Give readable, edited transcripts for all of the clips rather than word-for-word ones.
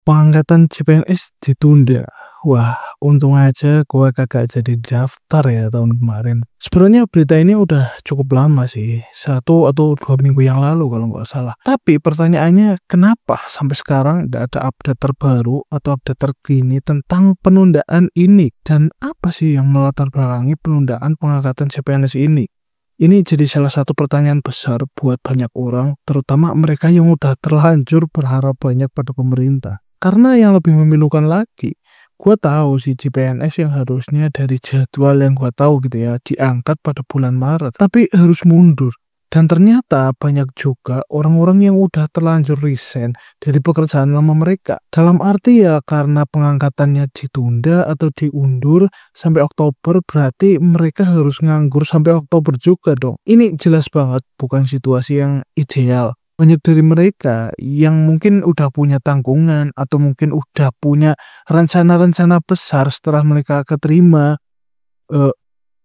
Pengangkatan CPNS ditunda. Wah, untung aja gue kagak jadi daftar ya tahun kemarin. Sebenarnya berita ini udah cukup lama sih, 1 atau 2 minggu yang lalu kalau nggak salah. Tapi pertanyaannya, kenapa sampai sekarang nggak ada update terbaru atau update terkini tentang penundaan ini? Dan apa sih yang melatar belakangi penundaan pengangkatan CPNS ini? Ini jadi salah satu pertanyaan besar buat banyak orang, terutama mereka yang udah terlanjur berharap banyak pada pemerintah. Karena yang lebih memilukan lagi, gue tahu sih CPNS yang harusnya dari jadwal yang gue tahu gitu ya, diangkat pada bulan Maret, tapi harus mundur. Dan ternyata banyak juga orang-orang yang udah terlanjur resign dari pekerjaan lama mereka. Dalam arti ya karena pengangkatannya ditunda atau diundur sampai Oktober, berarti mereka harus nganggur sampai Oktober juga dong. Ini jelas banget bukan situasi yang ideal. Banyak dari mereka yang mungkin udah punya tanggungan atau mungkin udah punya rencana-rencana besar setelah mereka keterima, eh,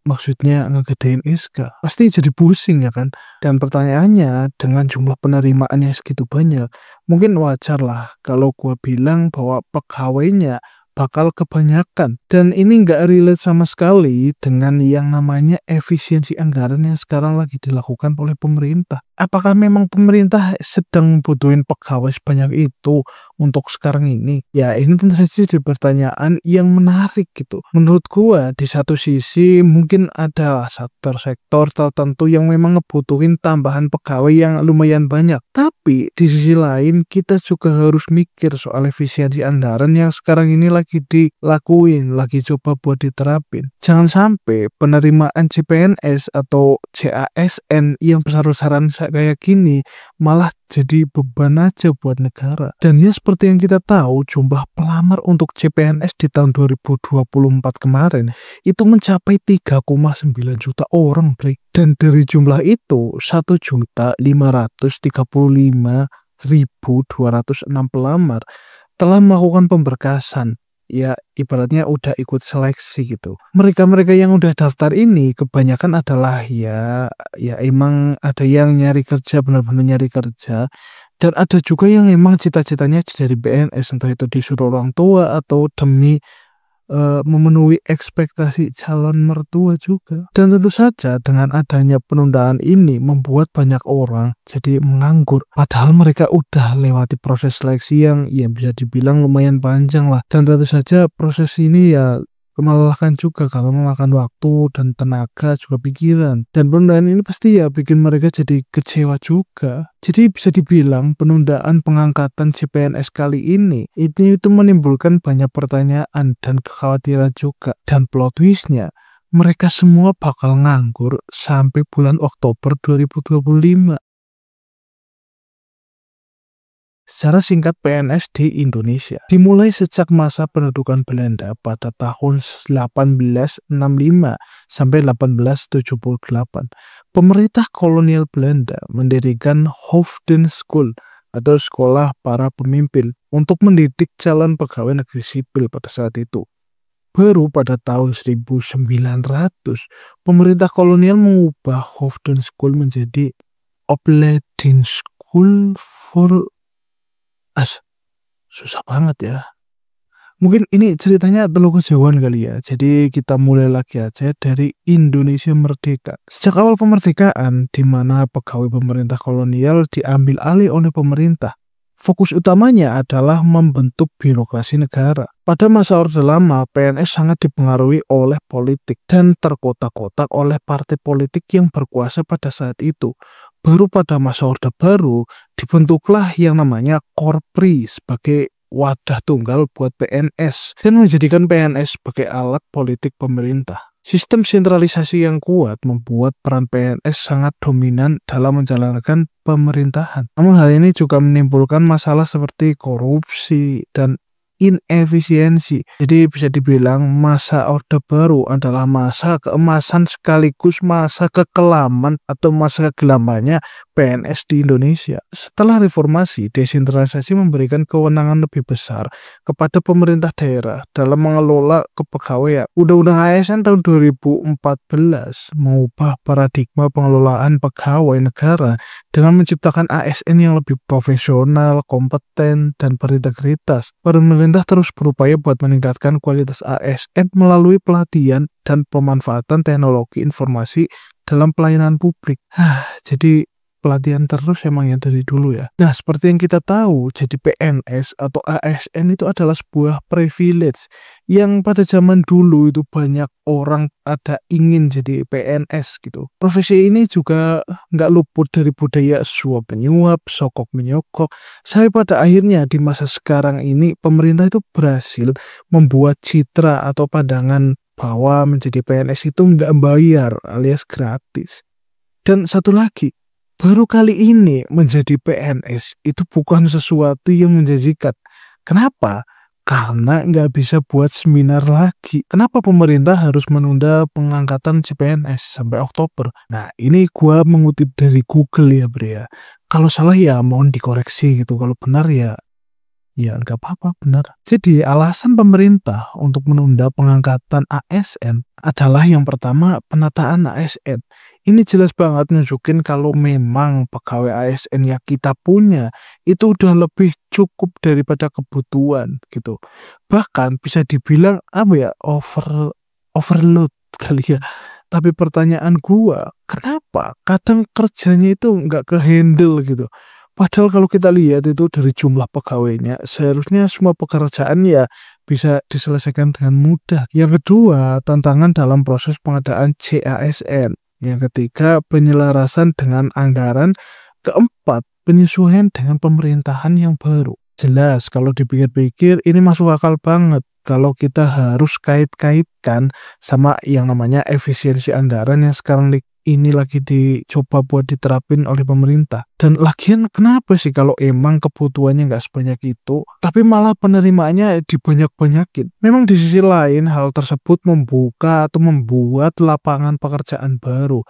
maksudnya ngegedein SK, pasti jadi pusing ya kan? Dan pertanyaannya, dengan jumlah penerimaan yang segitu banyak, mungkin wajar lah kalau gua bilang bahwa pegawainya bakal kebanyakan. Dan ini nggak relate sama sekali dengan yang namanya efisiensi anggaran yang sekarang lagi dilakukan oleh pemerintah. Apakah memang pemerintah sedang butuhin pegawai sebanyak itu untuk sekarang ini? Ya, ini tentu saja jadi pertanyaan yang menarik gitu. Menurut gua, di satu sisi mungkin ada sektor-sektor tertentu yang memang ngebutuhin tambahan pegawai yang lumayan banyak. Tapi di sisi lain kita juga harus mikir soal efisiensi anggaran yang sekarang ini lagi dilakuin, lagi coba buat diterapin. Jangan sampai penerimaan CPNS atau CASN yang besar-besaran kayak gini malah jadi beban aja buat negara. Dan ya seperti yang kita tahu, jumlah pelamar untuk CPNS di tahun 2024 kemarin itu mencapai 3,9 juta orang, Bre. Dan dari jumlah itu, 1.535.206 pelamar telah melakukan pemberkasan. Ya, ibaratnya udah ikut seleksi gitu. Mereka-mereka yang udah daftar ini kebanyakan adalah ya emang ada yang nyari kerja, benar-benar nyari kerja. Dan ada juga yang emang cita-citanya jadi PNS, entah itu disuruh orang tua atau demi memenuhi ekspektasi calon mertua juga. Dan tentu saja dengan adanya penundaan ini membuat banyak orang jadi menganggur. Padahal mereka udah lewati proses seleksi yang ya bisa dibilang lumayan panjang lah. Dan tentu saja proses ini ya melelahkan juga karena memakan waktu dan tenaga juga pikiran. Dan penundaan ini pasti ya bikin mereka jadi kecewa juga. Jadi bisa dibilang penundaan pengangkatan CPNS kali ini itu menimbulkan banyak pertanyaan dan kekhawatiran juga. Dan plot twistnya, mereka semua bakal nganggur sampai bulan Oktober 2025. Secara singkat, PNS di Indonesia dimulai sejak masa pendudukan Belanda pada tahun 1865 sampai 1878. Pemerintah kolonial Belanda mendirikan Hoofden School atau sekolah para pemimpin untuk mendidik calon pegawai negeri sipil pada saat itu. Baru pada tahun 1900, pemerintah kolonial mengubah Hoofden School menjadi Opleiding School for susah banget ya. Mungkin ini ceritanya terlalu kejauhan kali ya. Jadi kita mulai lagi aja dari Indonesia Merdeka. Sejak awal kemerdekaan, di mana pegawai pemerintah kolonial diambil alih oleh pemerintah, fokus utamanya adalah membentuk birokrasi negara. Pada masa Orde Lama, PNS sangat dipengaruhi oleh politik dan terkotak-kotak oleh partai politik yang berkuasa pada saat itu. Baru pada masa Orde Baru, dibentuklah yang namanya Korpri sebagai wadah tunggal buat PNS dan menjadikan PNS sebagai alat politik pemerintah. Sistem sentralisasi yang kuat membuat peran PNS sangat dominan dalam menjalankan pemerintahan. Namun hal ini juga menimbulkan masalah seperti korupsi dan inefisiensi. Jadi bisa dibilang masa Orde Baru adalah masa keemasan sekaligus masa kekelaman atau masa kegelamannya PNS di Indonesia. Setelah reformasi, desentralisasi memberikan kewenangan lebih besar kepada pemerintah daerah dalam mengelola kepegawaian. Undang-Undang ASN tahun 2014 mengubah paradigma pengelolaan pegawai negara dengan menciptakan ASN yang lebih profesional, kompeten, dan berintegritas. Pemerintah terus berupaya buat meningkatkan kualitas ASN melalui pelatihan dan pemanfaatan teknologi informasi dalam pelayanan publik. Jadi pelatihan terus emang yang dari dulu ya. Nah, seperti yang kita tahu, jadi PNS atau ASN itu adalah sebuah privilege yang pada zaman dulu itu banyak orang ada ingin jadi PNS gitu. Profesi ini juga nggak luput dari budaya suap menyuap, sokok menyokok. Sampai pada akhirnya di masa sekarang ini pemerintah itu berhasil membuat citra atau pandangan bahwa menjadi PNS itu nggak bayar alias gratis. Dan satu lagi, baru kali ini menjadi PNS itu bukan sesuatu yang menjanjikan. Kenapa? Karena nggak bisa buat seminar lagi. Kenapa pemerintah harus menunda pengangkatan CPNS sampai Oktober? Nah, ini gua mengutip dari Google ya, Bre ya. Kalau salah ya mohon dikoreksi gitu. Kalau benar ya nggak apa-apa, benar. Jadi alasan pemerintah untuk menunda pengangkatan ASN adalah yang pertama penataan ASN. Ini jelas banget nunjukin kalau memang pegawai ASN yang kita punya itu udah lebih cukup daripada kebutuhan gitu. Bahkan bisa dibilang overload kali ya. Tapi pertanyaan gua, kenapa kadang kerjanya itu nggak ke-handle gitu? Padahal kalau kita lihat itu dari jumlah pegawainya, seharusnya semua pekerjaan ya bisa diselesaikan dengan mudah. Yang kedua, tantangan dalam proses pengadaan CASN. Yang ketiga, penyelarasan dengan anggaran. Keempat, penyesuaian dengan pemerintahan yang baru. Jelas, kalau dipikir-pikir ini masuk akal banget. Kalau kita harus kait-kaitkan sama yang namanya efisiensi anggaran yang sekarang ini lagi dicoba buat diterapin oleh pemerintah. Dan lagian kenapa sih kalau emang kebutuhannya nggak sebanyak itu, tapi malah penerimaannya dibanyak-banyakin? Memang di sisi lain hal tersebut membuka atau membuat lapangan pekerjaan baru.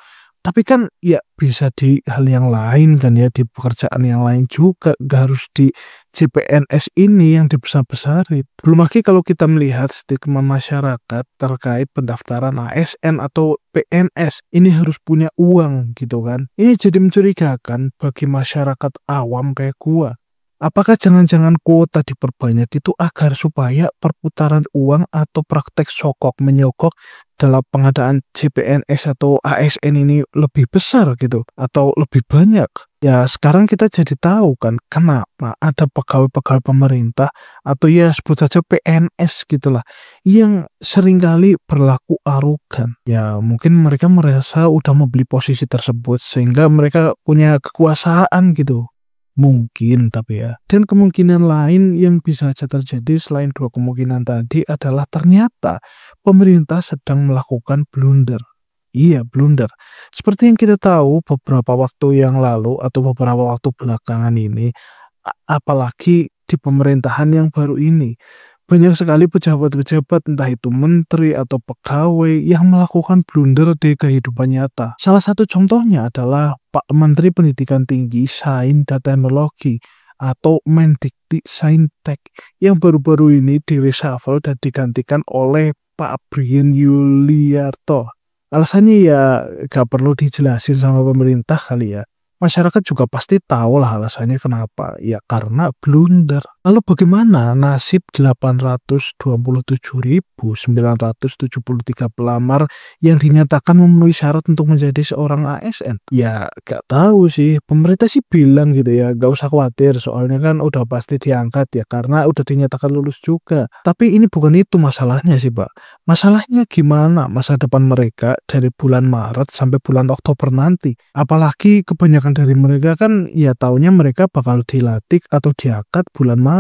Tapi kan ya bisa di hal yang lain kan ya, di pekerjaan yang lain juga, nggak harus di CPNS ini yang dibesar-besarin. Belum lagi kalau kita melihat stigma masyarakat terkait pendaftaran ASN atau PNS, ini harus punya uang gitu kan. Ini jadi mencurigakan bagi masyarakat awam kayak gua. Apakah jangan-jangan kuota diperbanyak itu agar supaya perputaran uang atau praktek sokok menyokok dalam pengadaan CPNS atau ASN ini lebih besar gitu atau lebih banyak? Ya sekarang kita jadi tahu kan kenapa ada pegawai-pegawai pemerintah atau ya sebut saja PNS gitulah yang seringkali berlaku arogan. Ya mungkin mereka merasa udah membeli posisi tersebut sehingga mereka punya kekuasaan gitu. Mungkin tapi ya. Dan kemungkinan lain yang bisa saja terjadi selain dua kemungkinan tadi adalah ternyata pemerintah sedang melakukan blunder. Iya, blunder. Seperti yang kita tahu beberapa waktu yang lalu atau beberapa waktu belakangan ini, apalagi di pemerintahan yang baru ini, banyak sekali pejabat-pejabat entah itu menteri atau pegawai yang melakukan blunder di kehidupan nyata. Salah satu contohnya adalah Pak Menteri Pendidikan Tinggi, Sains dan Teknologi atau Mendikti Saintek yang baru-baru ini di-reshuffle dan digantikan oleh Pak Brian Yuliarto. Alasannya ya gak perlu dijelasin sama pemerintah kali ya. Masyarakat juga pasti tahu lah alasannya kenapa. Ya karena blunder. Lalu bagaimana nasib 827.973 pelamar yang dinyatakan memenuhi syarat untuk menjadi seorang ASN? Ya gak tahu sih. Pemerintah sih bilang gitu ya, gak usah khawatir soalnya kan udah pasti diangkat ya karena udah dinyatakan lulus juga. Tapi ini bukan itu masalahnya sih Pak. Masalahnya gimana masa depan mereka dari bulan Maret sampai bulan Oktober nanti? Apalagi kebanyakan dari mereka kan ya taunya mereka bakal dilantik atau diangkat bulan Maret.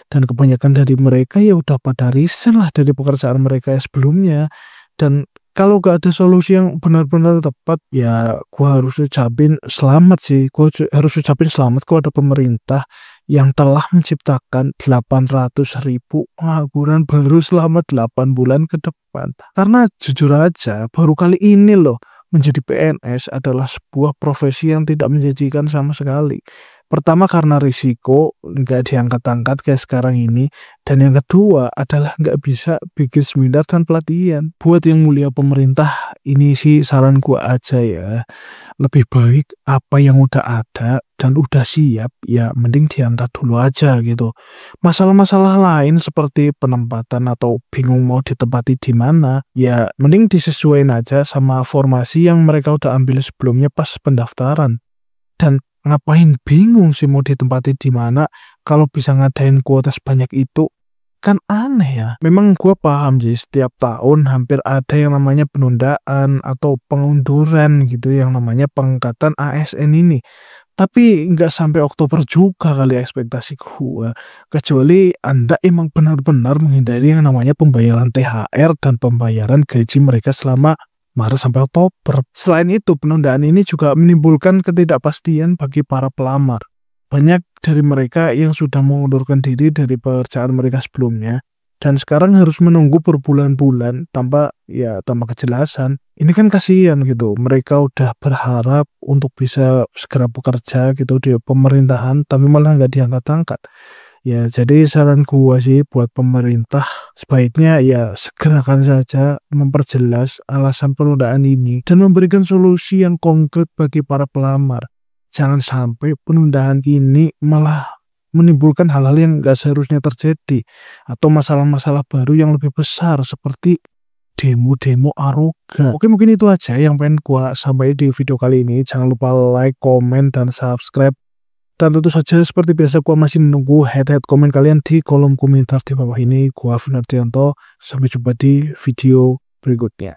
Dan kebanyakan dari mereka ya udah pada resign lah dari pekerjaan mereka sebelumnya. Dan kalau gak ada solusi yang benar-benar tepat, ya gua harus ucapin selamat sih. Gua harus ucapin selamat kepada pemerintah yang telah menciptakan 800.000 pengangguran baru selama 8 bulan ke depan. Karena jujur aja, baru kali ini loh menjadi PNS adalah sebuah profesi yang tidak menjanjikan sama sekali. Pertama karena risiko nggak diangkat-angkat kayak sekarang ini. Dan yang kedua adalah nggak bisa bikin seminar dan pelatihan. Buat yang mulia pemerintah, ini sih saran gua aja ya. Lebih baik apa yang udah ada dan udah siap, ya mending diangkat dulu aja gitu. Masalah-masalah lain seperti penempatan atau bingung mau ditempati di mana, ya mending disesuaikan aja sama formasi yang mereka udah ambil sebelumnya pas pendaftaran. Dan ngapain bingung sih mau ditempati di mana kalau bisa ngadain kuota sebanyak itu? Kan aneh ya. Memang gua paham sih setiap tahun hampir ada yang namanya penundaan atau pengunduran gitu yang namanya pengangkatan ASN ini. Tapi nggak sampai Oktober juga kali ekspektasi gua. Kecuali Anda emang benar-benar menghindari yang namanya pembayaran THR dan pembayaran gaji mereka selama Maret sampai Oktober. Selain itu, penundaan ini juga menimbulkan ketidakpastian bagi para pelamar. Banyak dari mereka yang sudah mengundurkan diri dari pekerjaan mereka sebelumnya dan sekarang harus menunggu berbulan-bulan tanpa kejelasan. Ini kan kasihan gitu. Mereka udah berharap untuk bisa segera bekerja gitu di pemerintahan tapi malah nggak diangkat-angkat. Ya, jadi saran gua sih buat pemerintah sebaiknya ya segerakan saja memperjelas alasan penundaan ini dan memberikan solusi yang konkret bagi para pelamar. Jangan sampai penundaan ini malah menimbulkan hal-hal yang nggak seharusnya terjadi atau masalah-masalah baru yang lebih besar seperti demo-demo arogan. Oke, mungkin itu aja yang pengen gua sampaikan di video kali ini. Jangan lupa like, komen, dan subscribe. Dan tentu saja seperti biasa gua masih menunggu head-head komen kalian di kolom komentar di bawah ini. Gua Vinardianto. Sampai jumpa di video berikutnya.